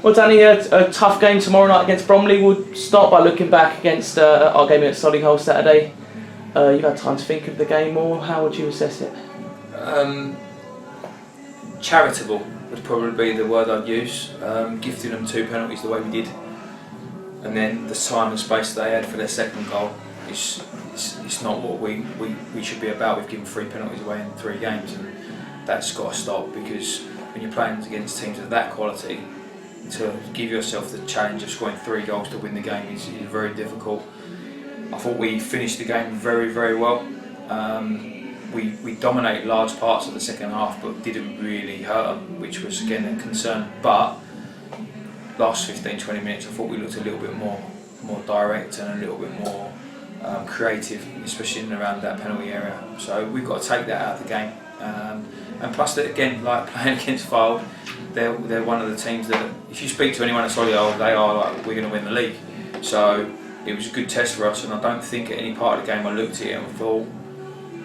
Well, Danny, a tough game tomorrow night against Bromley. We'll start by looking back against our game against Solihull Saturday. You've had time to think of the game, or how would you assess it? Charitable would probably be the word I'd use. Gifting them 2 penalties the way we did, and then the time and space they had for their second goal it's not what we should be about. We've given 3 penalties away in 3 games, and that's got to stop, because when you're playing against teams of that quality, to give yourself the challenge of scoring 3 goals to win the game is very difficult. I thought we finished the game very, very well. We dominated large parts of the second half, but didn't really hurt them, which was again a concern. But last 15-20 minutes, I thought we looked a little bit more direct and a little bit more creative, especially in and around that penalty area. So we've got to take that out of the game. And plus, that again, like playing against Searle, they're one of the teams that, if you speak to anyone at Solihull, they are like, we're going to win the league. So it was a good test for us, and I don't think at any part of the game I looked at it and thought,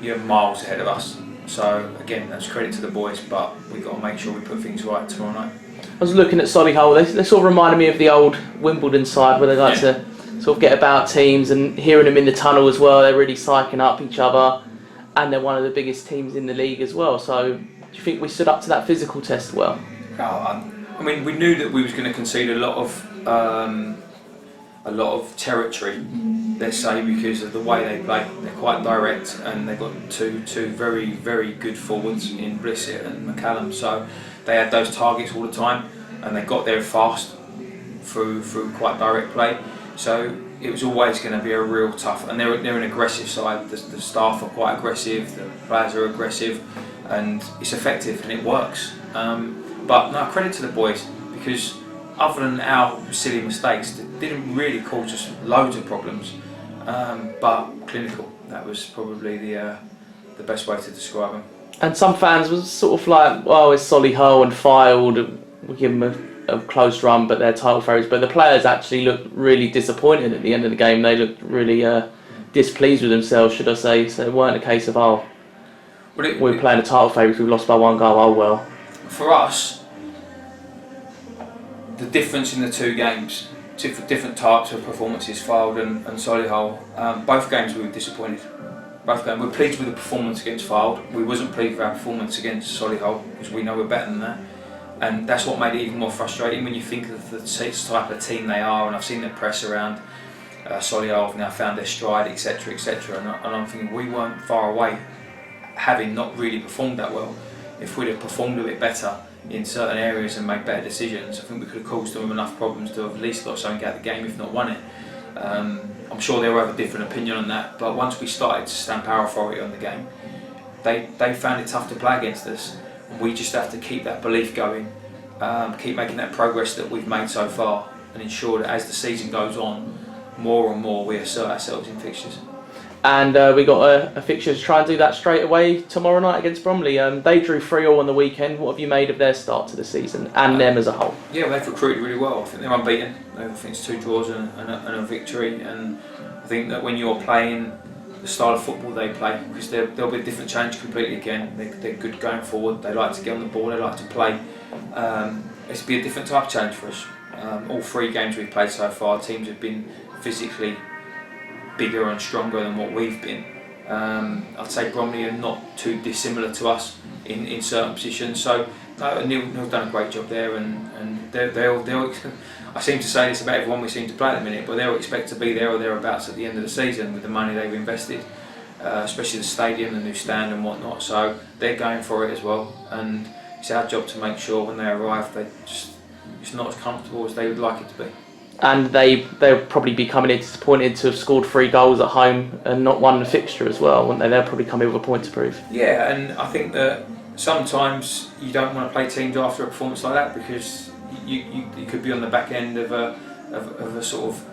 you're miles ahead of us. So again, that's credit to the boys, but we've got to make sure we put things right tomorrow night. I was looking at Solihull. They sort of reminded me of the old Wimbledon side, where they like to sort of get about teams, and hearing them in the tunnel as well, they're really psyching up each other, and they're one of the biggest teams in the league as well. So do you think we stood up to that physical test well? I mean, we knew that we was going to concede a lot of territory, let's say, because of the way they play. They're quite direct, and they've got two very, very good forwards in Blissett and McCallum. So they had those targets all the time, and they got there fast through quite direct play. So it was always going to be a real tough, and they're an aggressive side. The staff are quite aggressive, the players are aggressive, and it's effective and it works. But no, credit to the boys, because other than our silly mistakes, it didn't really cause us loads of problems. But clinical, that was probably the best way to describe them. And some fans was sort of like, oh, it's Solihull and Fylde, we give them a close run, but they're title favourites. But the players actually looked really disappointed at the end of the game. They looked really displeased with themselves, should I say. So it weren't a case of, oh, we're playing a title favourites, we've lost by 1 goal, oh well. For us, the difference in the 2 games, different types of performances, Fylde and Solihull, both games we were disappointed. Both games, we're pleased with the performance against Fylde. We wasn't pleased with our performance against Solihull, because we know we're better than that. And that's what made it even more frustrating when you think of the type of team they are. And I've seen the press around Solihull have now found their stride, etc., etc. And I'm thinking we weren't far away, having not really performed that well. If we'd have performed a bit better in certain areas and made better decisions, I think we could have caused them enough problems to have at least got something out of the game, if not won it. I'm sure they'll have a different opinion on that, but once we started to stamp our authority on the game, they found it tough to play against us. And we just have to keep that belief going, keep making that progress that we've made so far, and ensure that as the season goes on, more and more we assert ourselves in fixtures. And we got a fixture to try and do that straight away tomorrow night against Bromley. They drew 3-3 on the weekend. What have you made of their start to the season and them as a whole? Yeah, well, they've recruited really well. I think they're unbeaten. I think it's 2 draws and a victory. And I think that when you're playing the style of football they play, because they'll be a different challenge completely again. They're good going forward. They like to get on the ball. They like to play. It's be a different type of challenge for us. All 3 games we've played so far, teams have been physically bigger and stronger than what we've been. I'd say Bromley are not too dissimilar to us in certain positions. So Neil's done a great job there, and they'll I seem to say this about everyone we seem to play at the minute, but they'll expect to be there or thereabouts at the end of the season with the money they've invested, especially the stadium, the new stand and whatnot. So they're going for it as well, and it's our job to make sure when they arrive it's not as comfortable as they would like it to be. And they'll probably be coming in disappointed to have scored 3 goals at home and not won the fixture as well, wouldn't they? They'll probably come in with a point to prove. Yeah, and I think that sometimes you don't want to play teams after a performance like that, because you could be on the back end of a sort of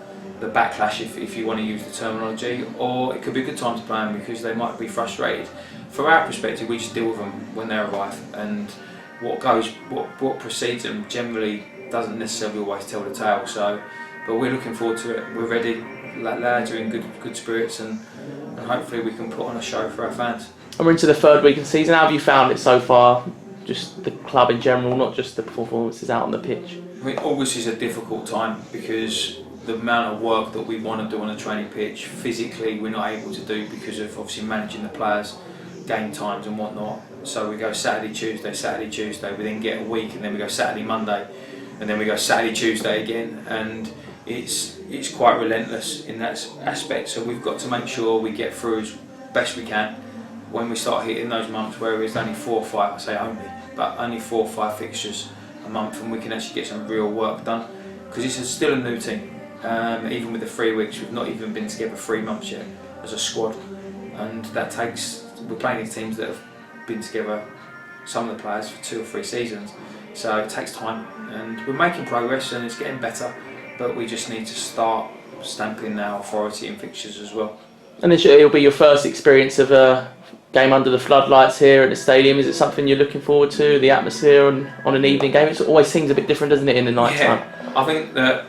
the backlash, if you want to use the terminology, or it could be a good time to play them because they might be frustrated. From our perspective, we just deal with them when they arrive, and what precedes them generally doesn't necessarily always tell the tale. So, but we're looking forward to it. We're ready. Lads are in good spirits, and hopefully we can put on a show for our fans. And we're into the 3rd week of the season. How have you found it so far? Just the club in general, not just the performances out on the pitch. I mean, August is a difficult time because the amount of work that we want to do on a training pitch, physically we're not able to do because of obviously managing the players, game times and whatnot. So we go Saturday, Tuesday, we then get a week and then we go Saturday, Monday, and then we go Saturday, Tuesday again, and it's quite relentless in that aspect. So we've got to make sure we get through as best we can. When we start hitting those months where it's only 4 or 5, I say only, but only 4 or 5 fixtures a month, and we can actually get some real work done, because it's still a new team. Even with the 3 weeks, we've not even been together 3 months yet as a squad, and that takes. We're playing against teams that have been together, some of the players, for 2 or 3 seasons, so it takes time, and we're making progress and it's getting better, but we just need to start stamping our authority in fixtures as well. And it'll be your first experience of a game under the floodlights here at the stadium. Is it something you're looking forward to, the atmosphere on an evening game? It always seems a bit different, doesn't it, in the night time? I think that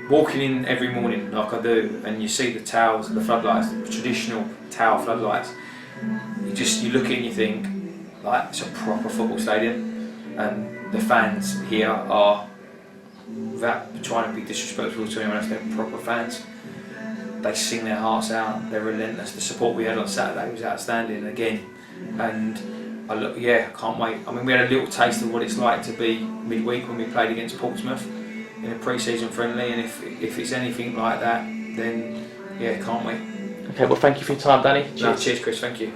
walking in every morning like I do, and you see the towers, the floodlights, the traditional tower floodlights, you look at it and you think, like, it's a proper football stadium, and the fans here are, without trying to be disrespectful to anyone else, they're proper fans. They sing their hearts out, they're relentless. The support we had on Saturday was outstanding again, and I can't wait. I mean, we had a little taste of what it's like to be midweek when we played against Portsmouth in a pre-season friendly, and if it's anything like that, then yeah, can't wait. Okay, well, thank you for your time, Danny. No, cheers, Chris, thank you.